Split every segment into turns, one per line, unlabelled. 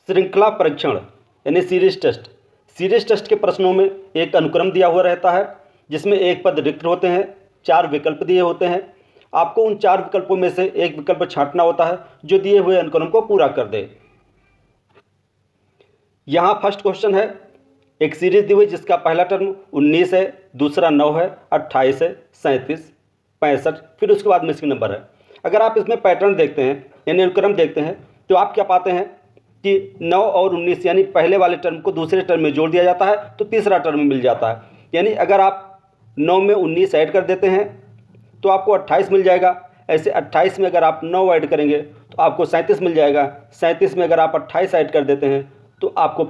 श्रृंखला परीक्षण यानी सीरीज टेस्ट। सीरीज टेस्ट के प्रश्नों में एक अनुक्रम दिया हुआ रहता है जिसमें एक पद रिक्त होते हैं, 4 विकल्प दिए होते हैं। आपको उन 4 विकल्पों में से एक विकल्प छांटना होता है जो दिए हुए अनुक्रम को पूरा कर दे। यहाँ फर्स्ट क्वेश्चन है, एक सीरीज दी हुई जिसका पहला टर्म 19 है, दूसरा 9 है, 28 है, 37, 65, फिर उसके बाद मिसिंग नंबर है। अगर आप इसमें पैटर्न देखते हैं यानी अनुक्रम देखते हैं तो आप क्या पाते हैं कि 9 और 19 यानी पहले वाले टर्म को दूसरे टर्म में जोड़ दिया जाता है तो तीसरा टर्म मिल जाता है। यानी अगर आप 9 में 19 ऐड कर देते हैं तो आपको 28 मिल जाएगा। ऐसे 28 में अगर आप 9 ऐड करेंगे तो आपको 37 मिल जाएगा। 37 में अगर आप 28 ऐड कर देते हैं तो आपको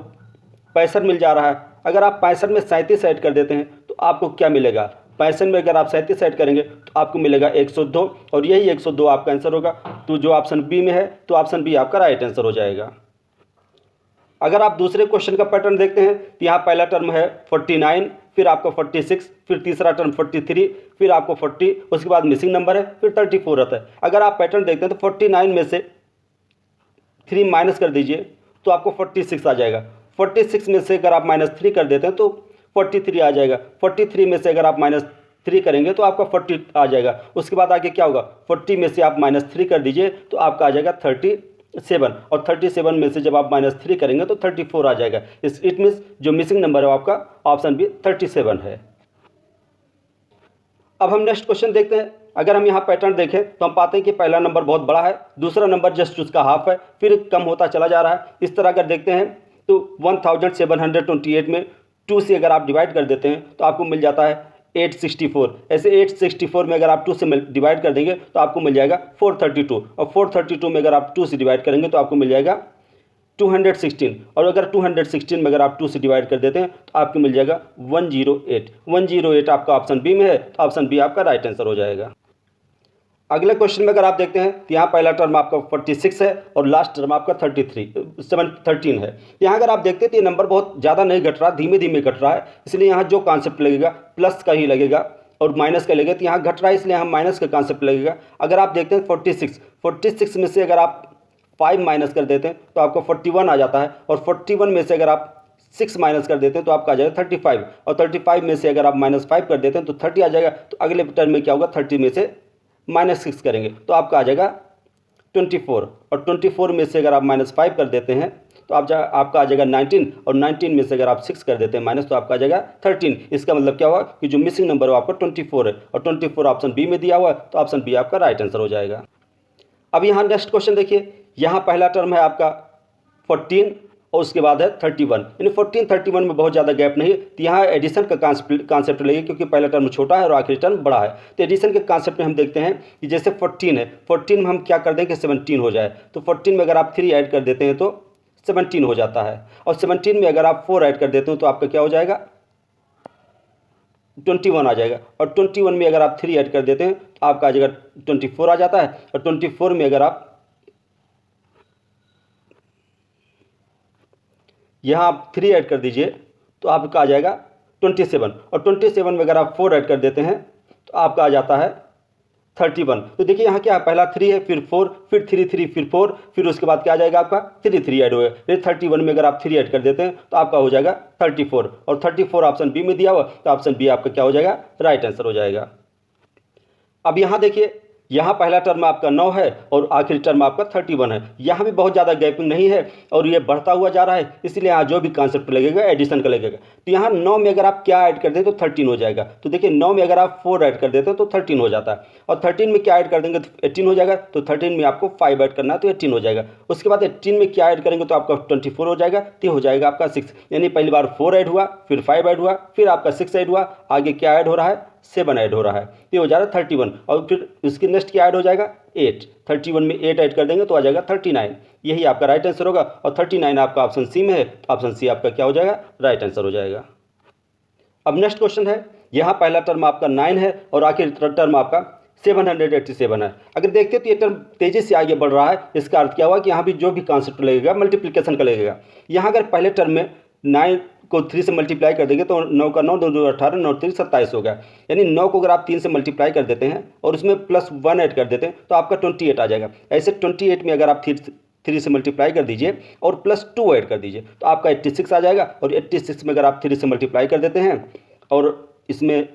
65 मिल जा रहा है। अगर आप 65 में 37 ऐड कर देते हैं तो आपको क्या मिलेगा? 65 में अगर आप 37 ऐड करेंगे तो आपको मिलेगा 102 और यही 102 आपका आंसर होगा। तो जो ऑप्शन बी में है तो ऑप्शन बी आपका राइट आंसर हो जाएगा। अगर आप दूसरे क्वेश्चन का पैटर्न देखते हैं तो यहाँ पहला टर्म है 49, फिर आपका 46, फिर तीसरा टर्म 43, फिर आपको 40, उसके बाद मिसिंग नंबर है, फिर 34 रहता है। अगर आप पैटर्न देखते हैं तो 49 में से 3 माइनस कर दीजिए तो आपको 46 आ जाएगा। 46 में से अगर आप -3 कर देते हैं तो 43 आ जाएगा। 43 में से अगर आप -3 करेंगे तो आपका 40 आ जाएगा। उसके बाद आगे क्या होगा? 40 में से आप -3 कर दीजिए तो आपका आ जाएगा 37 और 37 में से जब आप -3 करेंगे तो 34 आ जाएगा। इट मीन्स जो मिसिंग नंबर है आपका ऑप्शन बी 37 है। अब हम नेक्स्ट क्वेश्चन देखते हैं। अगर हम यहाँ पैटर्न देखें तो हम पाते हैं कि पहला नंबर बहुत बड़ा है, दूसरा नंबर जस्ट उसका हाफ है, फिर कम होता चला जा रहा है। इस तरह अगर देखते हैं तो 1728 में 2 से अगर आप डिवाइड कर देते हैं तो आपको मिल जाता है 864। ऐसे 864 में अगर आप 2 से डिवाइड कर देंगे तो आपको मिल जाएगा 432 और 432 में अगर आप 2 से डिवाइड करेंगे तो आपको मिल जाएगा 216 और अगर 216 में अगर आप 2 से डिवाइड कर देते हैं तो आपको मिल जाएगा 108। 108 आपका ऑप्शन बी में है तो ऑप्शन बी आपका राइट आंसर हो जाएगा। अगले क्वेश्चन में अगर आप देखते हैं तो यहाँ पहला टर्म आपका 46 है और लास्ट टर्म आपका 13 है। यहाँ अगर आप देखते हैं तो ये नंबर बहुत ज़्यादा नहीं घट रहा, धीमे धीमे घट रहा है, इसलिए यहाँ जो कॉन्सेप्ट लगेगा प्लस का ही लगेगा और माइनस का लगेगा। तो यहाँ घट रहा है इसलिए यहाँ माइनस का कॉन्सेप्ट लगेगा। अगर आप देखते हैं 46 में से अगर आप 5 माइनस कर देते हैं तो आपको 41 आ जाता है और 41 में से अगर आप 6 माइनस कर देते हैं तो आपका आ जाएगा 35 और 35 में से अगर आप -5 कर देते हैं तो 30 आ जाएगा। तो अगले टर्म में क्या होगा? 30 में से -6 करेंगे तो आपका आ जाएगा 24 और 24 में से अगर आप -5 कर देते हैं तो आपका आ जाएगा 19 और 19 में से अगर आप 6 कर देते हैं माइनस तो आपका आ जाएगा 13। इसका मतलब क्या हुआ कि जो मिसिंग नंबर है आपका 24 है और 24 ऑप्शन बी में दिया हुआ है तो ऑप्शन बी आपका राइट आंसर हो जाएगा। अब यहाँ नेक्स्ट क्वेश्चन देखिए, यहाँ पहला टर्म है आपका 14 और उसके बाद है 31, यानी 14 31 में बहुत ज़्यादा गैप नहीं है। तो यहाँ एडिशन का कॉन्सेप्ट लगे क्योंकि पहला टर्म छोटा है और आखिरी टर्म बड़ा है। तो एडिशन के कॉन्सेप्ट में हम देखते हैं कि जैसे 14 है, 14 में हम क्या कर दें कि 17 हो जाए। तो 14 में अगर आप 3 ऐड कर देते हैं तो 17 हो जाता है और 17 में अगर आप 4 ऐड कर देते हो तो आपका क्या हो जाएगा? 21 आ जाएगा और 21 में अगर आप 3 ऐड कर देते हैं तो आपका आ जाएगा 24 आ जाता है और 24 में अगर आप यहाँ आप 3 ऐड कर दीजिए तो आपका आ जाएगा 27 और 27 में अगर आप 4 ऐड कर देते हैं तो आपका आ जाता है 31। तो देखिए यहाँ क्या है, पहला 3 है, फिर 4, फिर 3 3, फिर 4, फिर उसके बाद क्या आ जाएगा आपका 3 ऐड होगा। फिर 31 में अगर आप 3 ऐड कर देते हैं तो आपका हो जाएगा 34 और 34 ऑप्शन बी में दिया हुआ तो ऑप्शन बी आपका क्या हो जाएगा? राइट आंसर हो जाएगा। अब यहाँ देखिए, यहाँ पहला टर्म आपका 9 है और आखिरी टर्म आपका 31 है। यहाँ भी बहुत ज़्यादा गैपिंग नहीं है और ये बढ़ता हुआ जा रहा है, इसलिए यहाँ जो भी कॉन्सेप्ट लगेगा एडिशन का लगेगा। तो यहाँ 9 में अगर आप क्या ऐड कर दें तो 13 हो जाएगा। तो देखिए 9 में अगर आप 4 ऐड कर देते हैं तो 13 हो जाता है और 13 में क्या ऐड कर देंगे तो 18 हो जाएगा। तो 13 में आपको 5 ऐड करना है तो 18 हो जाएगा। उसके बाद 18 में क्या ऐड करेंगे तो आपका 24 हो जाएगा, तो हो जाएगा आपका 6। यानी पहली बार 4 ऐड हुआ, फिर 5 ऐड हुआ, फिर आपका 6 ऐड हुआ, आगे क्या ऐड हो रहा है? 7 ऐड हो रहा है, ये हो जाएगा 31 और फिर इसकी नेक्स्ट क्या ऐड हो जाएगा? 8। 31 में 8 ऐड कर देंगे तो आ जाएगा 39। यही आपका राइट आंसर होगा और 39 आपका ऑप्शन सी में है तो ऑप्शन सी आपका क्या हो जाएगा? राइट आंसर हो जाएगा। अब नेक्स्ट क्वेश्चन है, यहाँ पहला टर्म आपका 9 है और आखिरी टर्म आपका 787 है। अगर देखते तो ये टर्म तेज़ी से आगे बढ़ रहा है, इसका अर्थ क्या हुआ कि यहाँ भी जो भी कॉन्सेप्ट लगेगा मल्टीप्लिकेशन का लगेगा। यहाँ अगर पहले टर्म में 9 को 3 से मल्टीप्लाई कर देंगे तो 9 का 9, 2 2 18, 9 3 27 हो गया। यानी 9 को अगर आप 3 से मल्टीप्लाई कर देते हैं और उसमें +1 ऐड कर देते हैं तो आपका 28 आ जाएगा। ऐसे 28 में अगर आप 3 से मल्टीप्लाई कर दीजिए और +2 ऐड कर दीजिए तो आपका 86 आ जाएगा। और 86 में अगर आप 3 से मल्टीप्लाई कर देते हैं और इसमें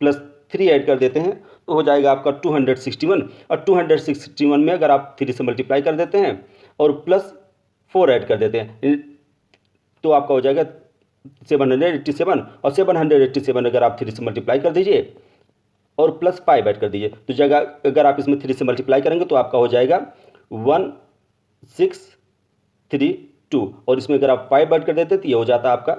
+3 ऐड कर देते हैं तो हो जाएगा आपका 261। और 261 में अगर आप 3 से मल्टीप्लाई कर देते हैं और +4 ऐड कर देते हैं तो आपका हो जाएगा 787। और 787 अगर आप 3 से मल्टीप्लाई कर दीजिए और +5 ऐड कर दीजिए तो जगह अगर आप इसमें 3 से मल्टीप्लाई करेंगे तो आपका हो जाएगा 1632। और इसमें अगर आप 5 ऐड कर देते तो ये हो जाता आपका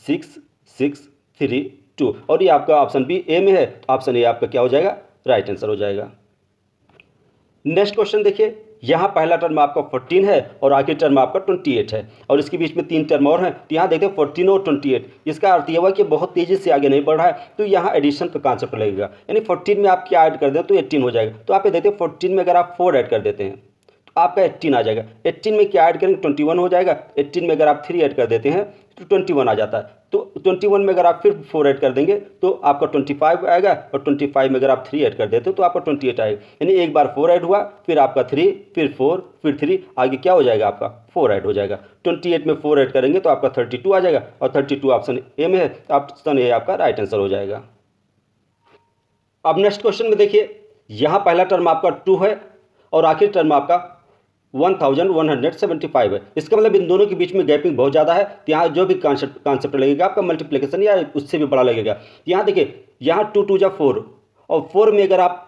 6632। और ये आपका ऑप्शन बी ए में है तो ऑप्शन ए आपका क्या हो जाएगा, राइट आंसर हो जाएगा। नेक्स्ट क्वेश्चन देखिए, यहाँ पहला टर्म आपका 14 है और आखिरी टर्म आपका 28 है और इसके बीच में 3 टर्म और हैं। तो यहाँ देखते हैं 14 और 28, इसका अर्थ यह हुआ कि बहुत तेज़ी से आगे नहीं बढ़ रहा है तो यहाँ एडिशन का कॉन्सेप्ट लगेगा। यानी 14 में आप क्या ऐड कर दें तो 18 हो जाएगा। तो आप ये देखते हैं 14 में अगर आप 4 ऐड कर देते हैं तो आपका 18 आ जाएगा। 18 में क्या ऐड करेंगे 21 हो जाएगा। 18 में अगर आप 3 ऐड कर देते हैं तो 21 आ जाता है। तो 21 में अगर आप फिर 4 ऐड कर देंगे तो आपका 25 आएगा। और 25 में अगर आप 3 ऐड कर देते हो तो आपका 28 आएगा। यानी एक बार 4 ऐड हुआ, फिर आपका 3, फिर 4, फिर 3, आगे क्या हो जाएगा आपका 4 ऐड हो जाएगा। 28 में 4 ऐड करेंगे तो आपका 32 आ जाएगा। और 32 ऑप्शन ए में है, ऑप्शन ए आपका राइट आंसर हो जाएगा। अब नेक्स्ट क्वेश्चन में देखिए, यहाँ पहला टर्म आपका 2 है और आखिरी टर्म आपका 1175 है। इसका मतलब इन दोनों के बीच में गैपिंग बहुत ज़्यादा है। तो यहाँ जो भी कॉन्सेप्ट लगेगा आपका मल्टीप्लिकेशन या उससे भी बड़ा लगेगा। यहाँ देखिए, यहाँ 2 2 जा 4 और 4 में अगर आप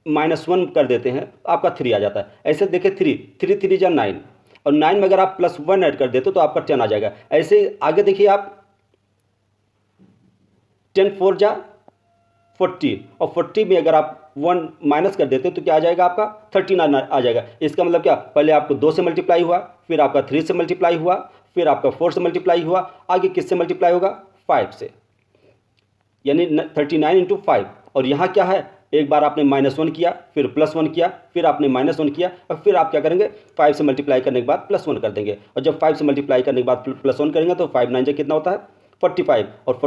-1 कर देते हैं तो आपका 3 आ जाता है। ऐसे देखिए 3 3 जा 9 और 9 में अगर आप +1 ऐड कर देते हो तो आपका 10 आ जाएगा। ऐसे आगे देखिए आप 10 4 जा 40 और 40 में अगर आप 1 माइनस कर देते हो तो क्या आ जाएगा आपका 39 आ जाएगा। इसका मतलब क्या, पहले आपको 2 से मल्टीप्लाई हुआ, फिर आपका 3 से मल्टीप्लाई हुआ, फिर आपका 4 से मल्टीप्लाई हुआ, आगे किससे मल्टीप्लाई होगा 5 से, यानी 39 × 5। और यहाँ क्या है, एक बार आपने -1 किया, फिर +1 किया, फिर आपने -1 किया और फिर आप क्या करेंगे 5 से मल्टीप्लाई करने के बाद +1 कर देंगे। और जब 5 से मल्टीप्लाई करने के बाद +1 करेंगे तो 5 9 कितना होता है 45 और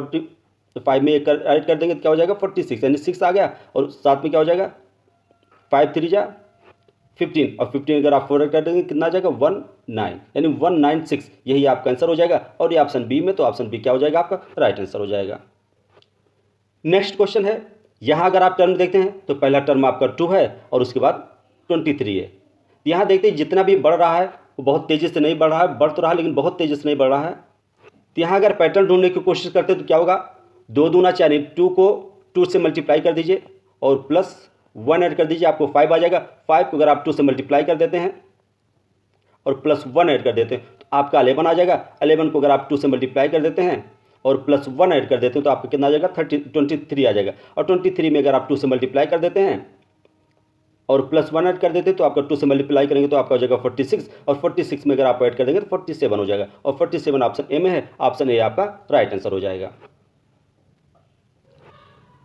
45 में ऐड कर देंगे तो क्या हो जाएगा 46, यानी 6 आ गया। और साथ में क्या हो जाएगा 5 3 जा 15 और 15 अगर आप 4 ऐड कर देंगे कितना आ जाएगा 19, यानी 196। यही आपका आंसर हो जाएगा। और ये ऑप्शन बी में, तो ऑप्शन बी क्या हो जाएगा आपका राइट आंसर हो जाएगा। नेक्स्ट क्वेश्चन है, यहाँ अगर आप टर्म देखते हैं तो पहला टर्म आपका 2 है और उसके बाद 23 है। यहाँ देखते हैं जितना भी बढ़ रहा है वो बहुत तेज़ी से नहीं बढ़ रहा है, बढ़ तो रहा है लेकिन बहुत तेज़ी से नहीं बढ़ रहा है। तो यहाँ अगर पैटर्न ढूंढने की कोशिश करते हैं तो क्या होगा, 2 दूना 4, 2 को 2 से मल्टीप्लाई कर दीजिए और +1 ऐड कर दीजिए, आपको 5 आ जाएगा। 5 को अगर आप 2 से मल्टीप्लाई कर देते हैं और +1 ऐड कर देते हैं तो आपका 11 आ जाएगा। 11 को अगर आप 2 से मल्टीप्लाई कर देते हैं और +1 ऐड कर देते हैं तो आपका कितना आ जाएगा 23 आ जाएगा। और 23 में अगर आप 2 से मल्टीप्लाई कर देते हैं और +1 ऐड कर देते हैं तो आपका 2 से मल्टीप्लाई करेंगे तो आपका हो जाएगा 46। और 46 में अगर आप ऐड कर देंगे तो 47 हो जाएगा। और 47 ऑप्शन ए में है, ऑप्शन ए आपका राइट आंसर हो जाएगा।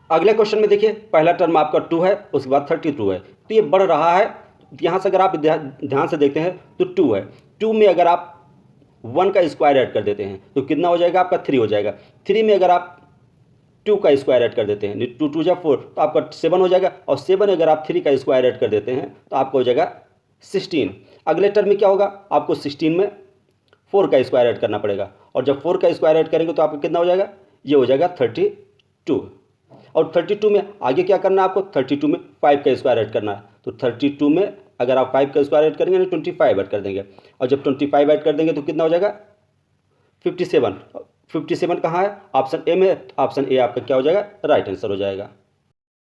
अगले क्वेश्चन में देखिए, पहला टर्म आपका 2 है, उसके बाद 32 है। तो ये बढ़ रहा है। यहाँ से अगर आप ध्यान से देखते हैं तो 2 है। 2 में अगर आप 1 का स्क्वायर ऐड कर देते हैं तो कितना हो जाएगा आपका 3 हो जाएगा। 3 में अगर आप 2 का स्क्वायर ऐड कर देते हैं 2 2 जा 4 तो आपका 7 हो जाएगा। और 7 अगर आप 3 का स्क्वायर ऐड कर देते हैं तो आपका हो जाएगा 16। अगले टर्म में क्या होगा, आपको 16 में 4 का स्क्वायर ऐड करना पड़ेगा। और जब 4 का स्क्वायर ऐड करेंगे तो आपका कितना हो जाएगा, ये हो जाएगा 32। और 32 में आगे क्या करना है आपको, 32 में 5 का स्क्वायर ऐड करना है। तो 32 में अगर आप 5 का स्क्वायर ऐड करेंगे तो 25 ऐड कर देंगे। और जब 25 ऐड कर देंगे तो कितना हो जाएगा 57। 57 कहाँ है, ऑप्शन ए में, ऑप्शन ए आपका क्या हो जाएगा राइट आंसर हो जाएगा।